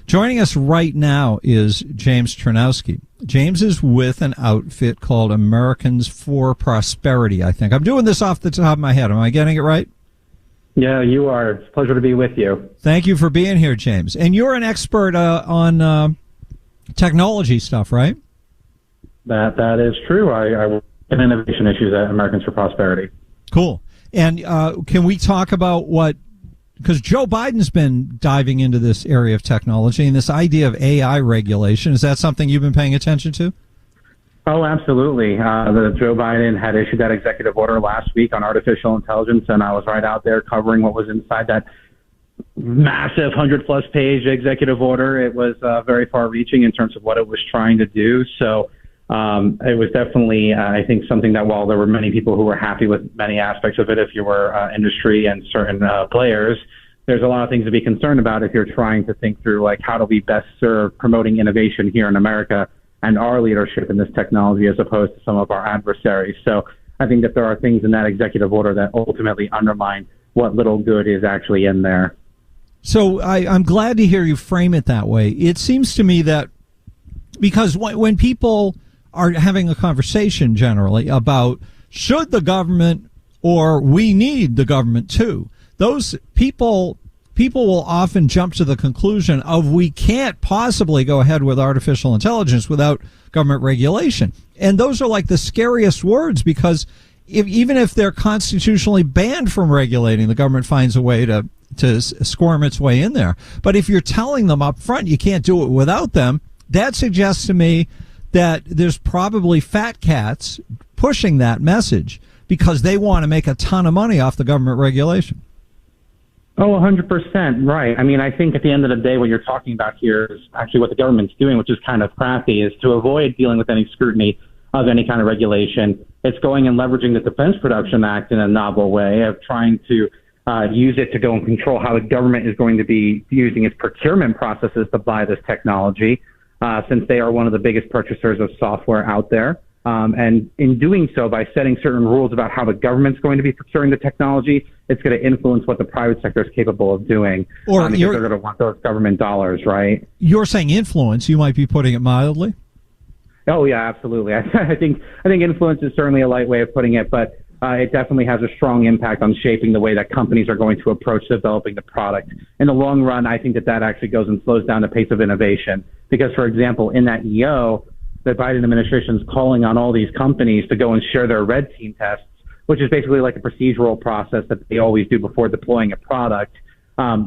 Joining us right now is James Czerniawski. James is with an outfit called Americans for Prosperity, I think. I'm doing this off the top of my head. Am I getting it right? Yeah, you are. It's a pleasure to be with you. Thank you for being here, James. And you're an expert on technology stuff, right? That is true. I work in innovation issues at Americans for Prosperity. Cool. And can we talk about because Joe Biden's been diving into this area of technology and this idea of AI regulation. Is that something you've been paying attention to? Oh, absolutely. Joe Biden had issued that executive order last week on artificial intelligence, and I was right out there covering what was inside that massive 100-plus page executive order. It was very far-reaching in terms of what it was trying to do. So it was definitely, I think, something that while there were many people who were happy with many aspects of it, if you were industry and certain players, there's a lot of things to be concerned about if you're trying to think through, like, how do we best serve promoting innovation here in America and our leadership in this technology as opposed to some of our adversaries. So I think that there are things in that executive order that ultimately undermine what little good is actually in there. So I'm glad to hear you frame it that way. It seems to me that because when people are having a conversation generally about should the government or we need the government too, those people will often jump to the conclusion of we can't possibly go ahead with artificial intelligence without government regulation. And those are like the scariest words because even if they're constitutionally banned from regulating, the government finds a way to squirm its way in there. But if you're telling them up front you can't do it without them, that suggests to me that there's probably fat cats pushing that message because they want to make a ton of money off the government regulation. Oh, 100% right. I mean, I think at the end of the day, what you're talking about here is actually what the government's doing, which is kind of crafty, is to avoid dealing with any scrutiny of any kind of regulation. It's going and leveraging the Defense Production Act in a novel way of trying to use it to go and control how the government is going to be using its procurement processes to buy this technology, since they are one of the biggest purchasers of software out there. And in doing so, by setting certain rules about how the government's going to be procuring the technology, it's going to influence what the private sector is capable of doing. Or because they're going to want those government dollars, right? You're saying influence. You might be putting it mildly. Oh, yeah, absolutely. I think influence is certainly a light way of putting it, but it definitely has a strong impact on shaping the way that companies are going to approach developing the product. In the long run, I think that actually goes and slows down the pace of innovation. Because, for example, in that EO, the Biden administration is calling on all these companies to go and share their red team tests, which is basically like a procedural process that they always do before deploying a product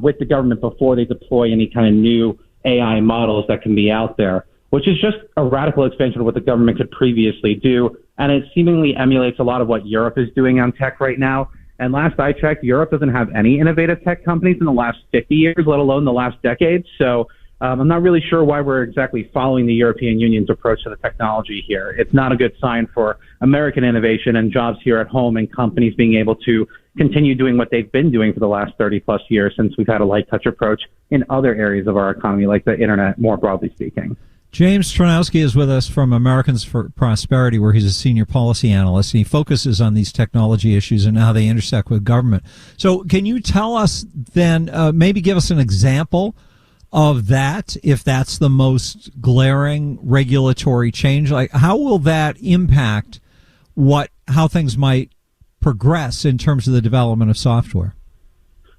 with the government before they deploy any kind of new AI models that can be out there, which is just a radical expansion of what the government could previously do. And it seemingly emulates a lot of what Europe is doing on tech right now. And last I checked, Europe doesn't have any innovative tech companies in the last 50 years, let alone the last decade. So I'm not really sure why we're exactly following the European Union's approach to the technology here. It's not a good sign for American innovation and jobs here at home and companies being able to continue doing what they've been doing for the last 30-plus years since we've had a light touch approach in other areas of our economy, like the internet, more broadly speaking. James Czerniawski is with us from Americans for Prosperity, where he's a senior policy analyst, and he focuses on these technology issues and how they intersect with government. So can you tell us then, maybe give us an example of that, if that's the most glaring regulatory change? Like, how will that impact how things might progress in terms of the development of software?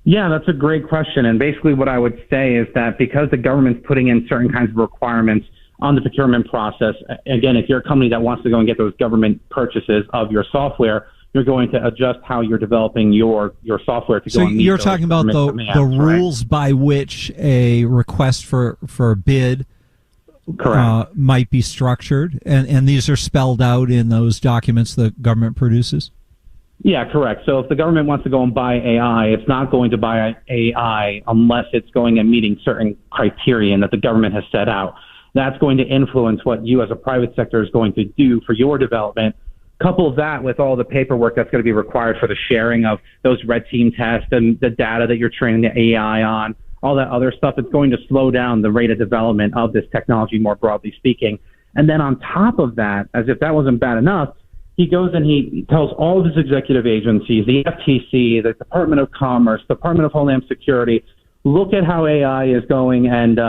Yeah, that's a great question. And basically what I would say is that because the government's putting in certain kinds of requirements on the procurement process, again, if you're a company that wants to go and get those government purchases of your software, you're going to adjust how you're developing your software to go and meet. So you're talking about the rules by which a request for a bid might be structured, and these are spelled out in those documents the government produces? Yeah, correct. So if the government wants to go and buy AI, it's not going to buy AI unless it's going and meeting certain criterion that the government has set out. That's going to influence what you as a private sector is going to do for your development. Couple that with all the paperwork that's going to be required for the sharing of those red team tests and the data that you're training the AI on, all that other stuff. It's going to slow down the rate of development of this technology, more broadly speaking. And then on top of that, as if that wasn't bad enough, he goes and he tells all of his executive agencies, the FTC, the Department of Commerce, Department of Homeland Security, look at how AI is going and,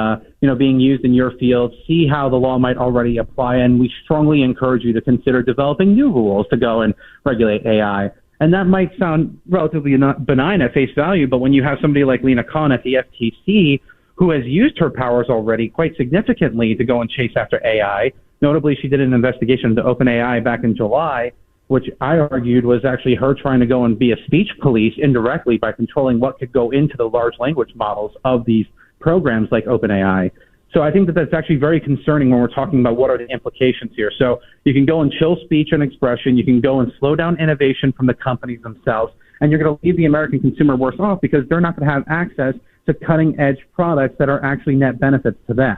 being used in your field, see how the law might already apply, and we strongly encourage you to consider developing new rules to go and regulate AI. And that might sound relatively not benign at face value, but when you have somebody like Lena Khan at the FTC who has used her powers already quite significantly to go and chase after AI, notably she did an investigation into OpenAI back in July, which I argued was actually her trying to go and be a speech police indirectly by controlling what could go into the large language models of these programs like OpenAI. So I think that that's actually very concerning when we're talking about what are the implications here. So you can go and chill speech and expression. You can go and slow down innovation from the companies themselves. And you're going to leave the American consumer worse off because they're not going to have access to cutting-edge products that are actually net benefits to them.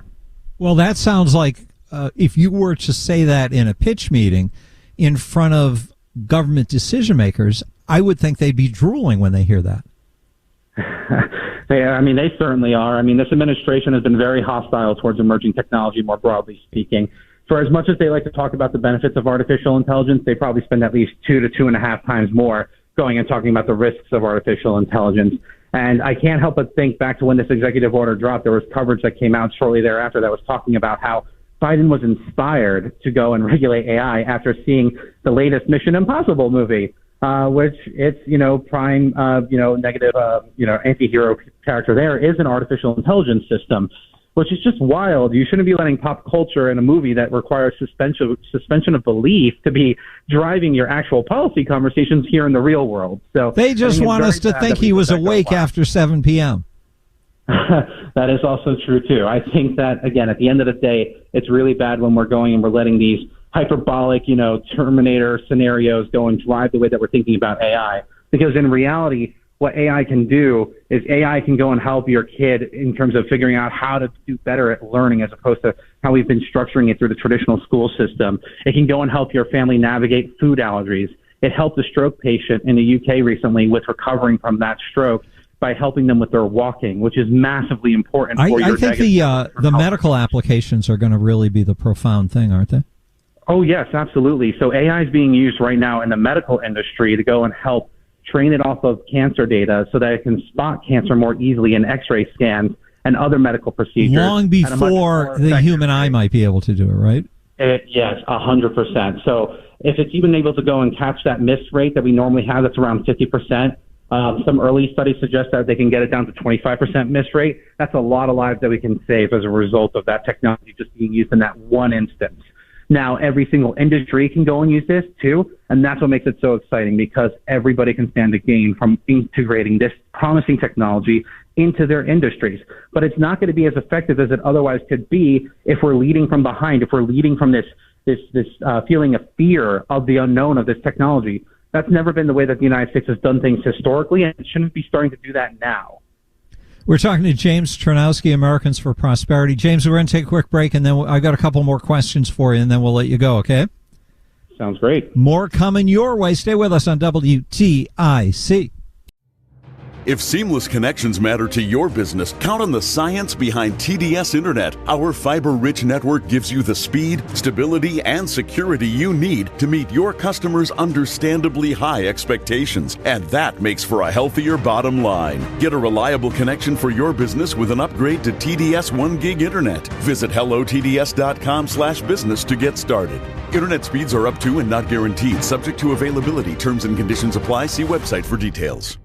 Well, that sounds like if you were to say that in a pitch meeting in front of government decision makers, I would think they'd be drooling when they hear that. They certainly are. This administration has been very hostile towards emerging technology, more broadly speaking. For as much as they like to talk about the benefits of artificial intelligence, they probably spend at least 2 to 2.5 times more going and talking about the risks of artificial intelligence. And I can't help but think back to when this executive order dropped, there was coverage that came out shortly thereafter that was talking about how Biden was inspired to go and regulate AI after seeing the latest Mission Impossible movie, which its, prime, negative, anti-hero character there is an artificial intelligence system, which is just wild. You shouldn't be letting pop culture in a movie that requires suspension of belief to be driving your actual policy conversations here in the real world. So they just want us to think he was awake after 7 p.m. That is also true, too. I think that, again, at the end of the day, it's really bad when we're going and we're letting these hyperbolic, Terminator scenarios go and drive the way that we're thinking about AI. Because in reality, what AI can do is AI can go and help your kid in terms of figuring out how to do better at learning as opposed to how we've been structuring it through the traditional school system. It can go and help your family navigate food allergies. It helped a stroke patient in the UK recently with recovering from that stroke by helping them with their walking, which is massively important for your I think the medical applications are going to really be the profound thing, aren't they? Oh, yes, absolutely. So AI is being used right now in the medical industry to go and help train it off of cancer data so that it can spot cancer more easily in X-ray scans and other medical procedures. Long before the human eye might be able to do it, right? Yes, 100%. So if it's even able to go and catch that miss rate that we normally have, that's around 50%. Some early studies suggest that they can get it down to 25% miss rate. That's a lot of lives that we can save as a result of that technology just being used in that one instance. Now, every single industry can go and use this too, and that's what makes it so exciting because everybody can stand to gain from integrating this promising technology into their industries. But it's not going to be as effective as it otherwise could be if we're leading from behind, if we're leading from this feeling of fear of the unknown of this technology. That's never been the way that the United States has done things historically, and it shouldn't be starting to do that now. We're talking to James Czerniawski, Americans for Prosperity. James, we're going to take a quick break, and then I've got a couple more questions for you, and then we'll let you go, okay? Sounds great. More coming your way. Stay with us on WTIC. If seamless connections matter to your business, count on the science behind TDS Internet. Our fiber-rich network gives you the speed, stability, and security you need to meet your customers' understandably high expectations. And that makes for a healthier bottom line. Get a reliable connection for your business with an upgrade to TDS 1 gig Internet. Visit hellotds.com/business to get started. Internet speeds are up to and not guaranteed, subject to availability. Terms and conditions apply. See website for details.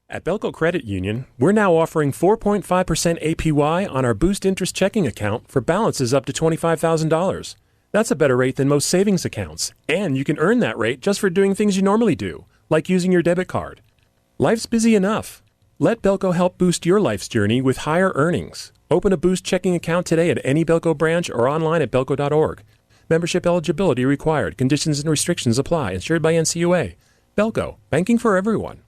At Belco Credit Union, we're now offering 4.5% APY on our Boost Interest checking account for balances up to $25,000. That's a better rate than most savings accounts, and you can earn that rate just for doing things you normally do, like using your debit card. Life's busy enough. Let Belco help boost your life's journey with higher earnings. Open a Boost checking account today at any Belco branch or online at belco.org. Membership eligibility required. Conditions and restrictions apply. Insured by NCUA. Belco, banking for everyone.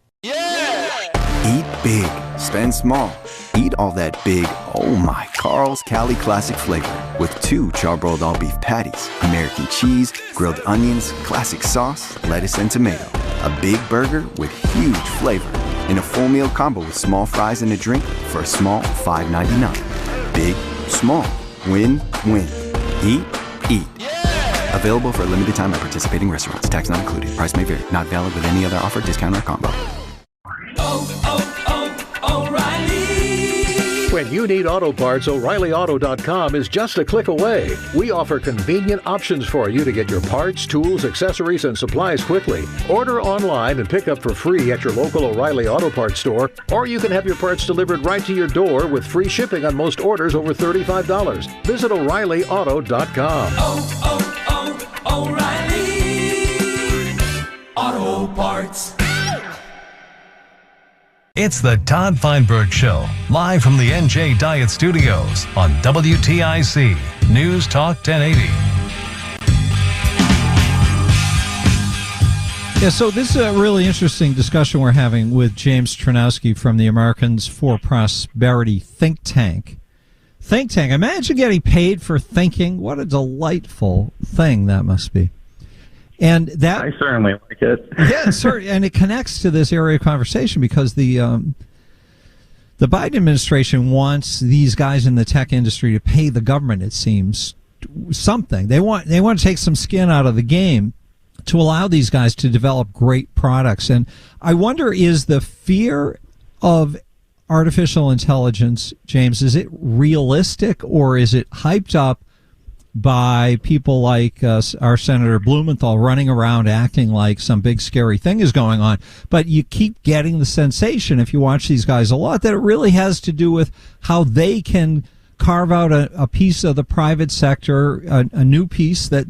Eat big, spend small. Eat all that big, oh my, Carl's Cali Classic flavor with 2 charbroiled all beef patties, American cheese, grilled onions, classic sauce, lettuce, and tomato. A big burger with huge flavor in a full meal combo with small fries and a drink for a small $5.99. Big, small, win, win. Eat, eat. Available for a limited time at participating restaurants. Tax not included. Price may vary. Not valid with any other offer, discount, or combo. O'Reilly When you need auto parts, O'ReillyAuto.com is just a click away. We offer convenient options for you to get your parts, tools, accessories, and supplies quickly. Order online and pick up for free at your local O'Reilly Auto Parts store, or you can have your parts delivered right to your door with free shipping on most orders over $35. Visit O'ReillyAuto.com. O'Reilly Auto Parts. It's the Todd Feinberg Show, live from the NJ Diet Studios on WTIC News Talk 1080. Yeah, so this is a really interesting discussion we're having with James Czerniawski from the Americans for Prosperity think tank. Imagine getting paid for thinking. What a delightful thing that must be. And that I certainly like it. Yeah, sir, and it connects to this area of conversation because the Biden administration wants these guys in the tech industry to pay the government, it seems, something. They want to take some skin out of the game to allow these guys to develop great products. And I wonder, is the fear of artificial intelligence, James, is it realistic or is it hyped up by people like our Senator Blumenthal running around acting like some big scary thing is going on? But you keep getting the sensation, if you watch these guys a lot, that it really has to do with how they can carve out a piece of the private sector, a new piece that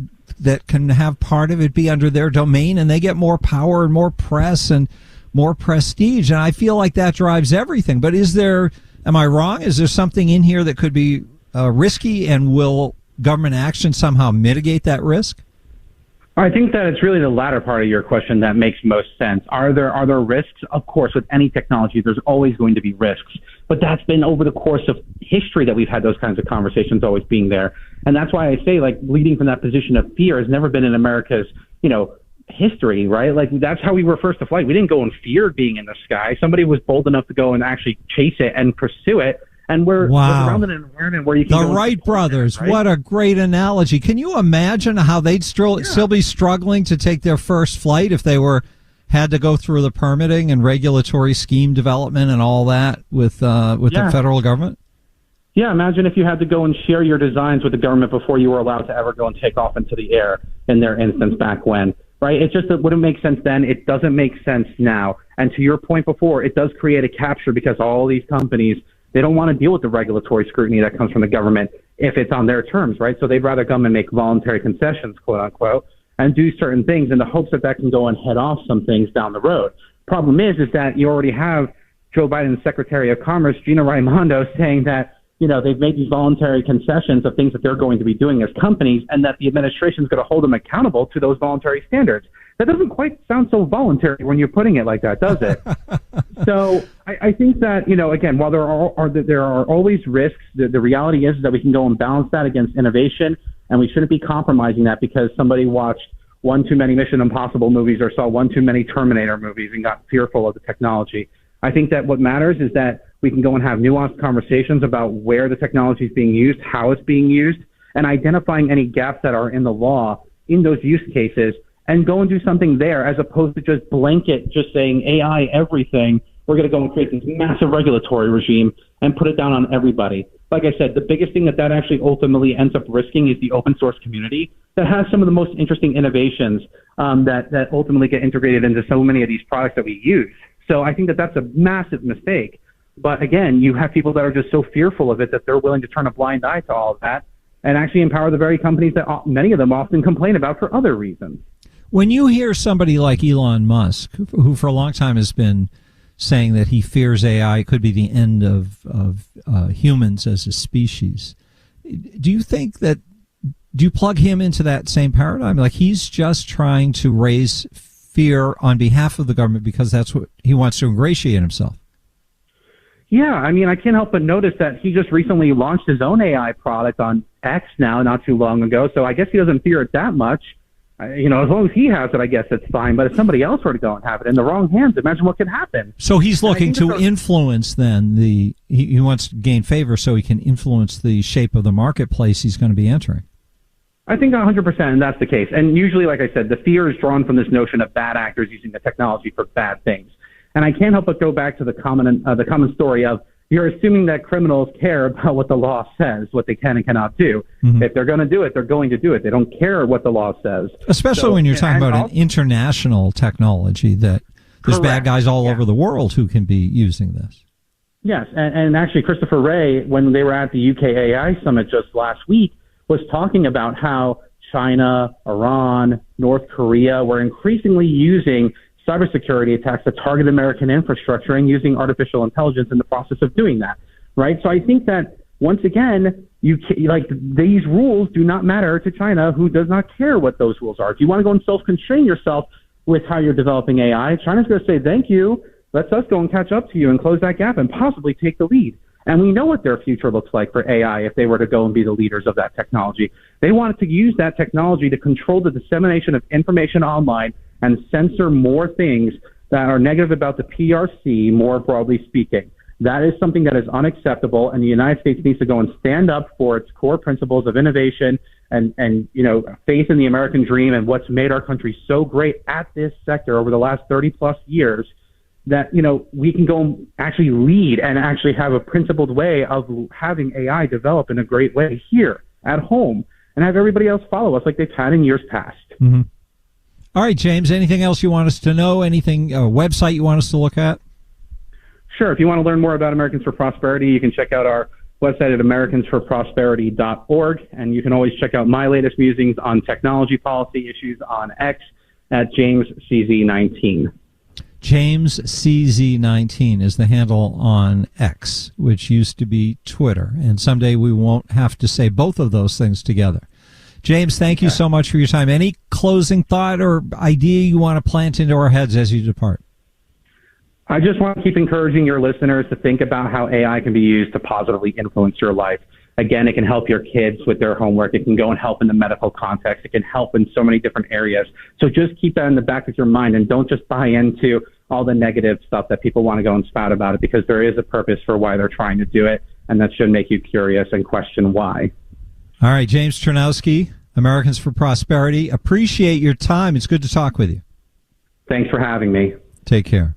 can have part of it be under their domain, and they get more power and more press and more prestige. And I feel like that drives everything. But am I wrong? Is there something in here that could be risky, and will government action somehow mitigate that risk? I think that it's really the latter part of your question that makes most sense. Are there risks? Of course, with any technology, there's always going to be risks. But that's been over the course of history that we've had those kinds of conversations always being there. And that's why I say, like, leading from that position of fear has never been in America's, history, right? Like, that's how we were first to flight. We didn't go in fear of being in the sky. Somebody was bold enough to go and actually chase it and pursue it. And we're surrounded in an environment where you can. The Wright brothers, right? What a great analogy! Can you imagine how they'd still be struggling to take their first flight if they had to go through the permitting and regulatory scheme development and all that with the federal government? Yeah, imagine if you had to go and share your designs with the government before you were allowed to ever go and take off into the air in their instance back when. Right? It's just that wouldn't make sense then. It doesn't make sense now. And to your point before, it does create a capture because all these companies, they don't want to deal with the regulatory scrutiny that comes from the government if it's on their terms, right? So they'd rather come and make voluntary concessions, quote unquote, and do certain things in the hopes that can go and head off some things down the road. Problem is that you already have Joe Biden's Secretary of Commerce, Gina Raimondo, saying that, they've made these voluntary concessions of things that they're going to be doing as companies, and that the administration is going to hold them accountable to those voluntary standards. That doesn't quite sound so voluntary when you're putting it like that, does it? So I think that, again, while there are always risks, the reality is that we can go and balance that against innovation, and we shouldn't be compromising that because somebody watched one too many Mission Impossible movies or saw one too many Terminator movies and got fearful of the technology. I think that what matters is that we can go and have nuanced conversations about where the technology is being used, how it's being used, and identifying any gaps that are in the law in those use cases, and go and do something there as opposed to just blanket, just saying AI everything. We're going to go and create this massive regulatory regime and put it down on everybody. Like I said, the biggest thing that actually ultimately ends up risking is the open source community that has some of the most interesting innovations that ultimately get integrated into so many of these products that we use. So I think that that's a massive mistake. But again, you have people that are just so fearful of it that they're willing to turn a blind eye to all of that and actually empower the very companies that many of them often complain about for other reasons. When you hear somebody like Elon Musk, who for a long time has been saying that he fears AI could be the end of humans as a species, do you plug him into that same paradigm? Like, he's just trying to raise fear on behalf of the government because that's what he wants to ingratiate himself. Yeah, I mean, I can't help but notice that he just recently launched his own AI product on X now, not too long ago. So I guess he doesn't fear it that much. As long as he has it, I guess it's fine. But if somebody else were to go and have it in the wrong hands, imagine what could happen. So he's looking to influence then he wants to gain favor so he can influence the shape of the marketplace he's going to be entering. I think 100%, and that's the case. And usually, like I said, the fear is drawn from this notion of bad actors using the technology for bad things. And I can't help but go back to the common story of, you're assuming that criminals care about what the law says, what they can and cannot do. Mm-hmm. If they're going to do it, they're going to do it. They don't care what the law says. Especially when you're talking about an international technology that there's bad guys all over the world who can be using this. Yes, and actually Christopher Wray, when they were at the UK AI Summit just last week, was talking about how China, Iran, North Korea were increasingly using cybersecurity attacks to target American infrastructure and using artificial intelligence in the process of doing that, right? So I think that, once again, these rules do not matter to China, who does not care what those rules are. If you want to go and self-constrain yourself with how you're developing AI, China's going to say, thank you, let's us go and catch up to you and close that gap and possibly take the lead. And we know what their future looks like for AI if they were to go and be the leaders of that technology. They wanted to use that technology to control the dissemination of information online and censor more things that are negative about the PRC, more broadly speaking. That is something that is unacceptable, and the United States needs to go and stand up for its core principles of innovation and faith in the American dream and what's made our country so great at this sector over the last 30-plus years, that, we can go and actually lead and actually have a principled way of having AI develop in a great way here at home and have everybody else follow us like they've had in years past. Mm-hmm. All right, James, anything else you want us to know? Anything, a website you want us to look at? Sure. If you want to learn more about Americans for Prosperity, you can check out our website at americansforprosperity.org. And you can always check out my latest musings on technology policy issues on X at JamesCZ19. James CZ19 is the handle on X, which used to be Twitter. And someday we won't have to say both of those things together. James, thank you so much for your time. Any closing thought or idea you want to plant into our heads as you depart? I just want to keep encouraging your listeners to think about how AI can be used to positively influence your life. Again, it can help your kids with their homework. It can go and help in the medical context. It can help in so many different areas. So just keep that in the back of your mind and don't just buy into all the negative stuff that people want to go and spout about it, because there is a purpose for why they're trying to do it, and that should make you curious and question why. All right, James Czerniawski, Americans for Prosperity. Appreciate your time. It's good to talk with you. Thanks for having me. Take care.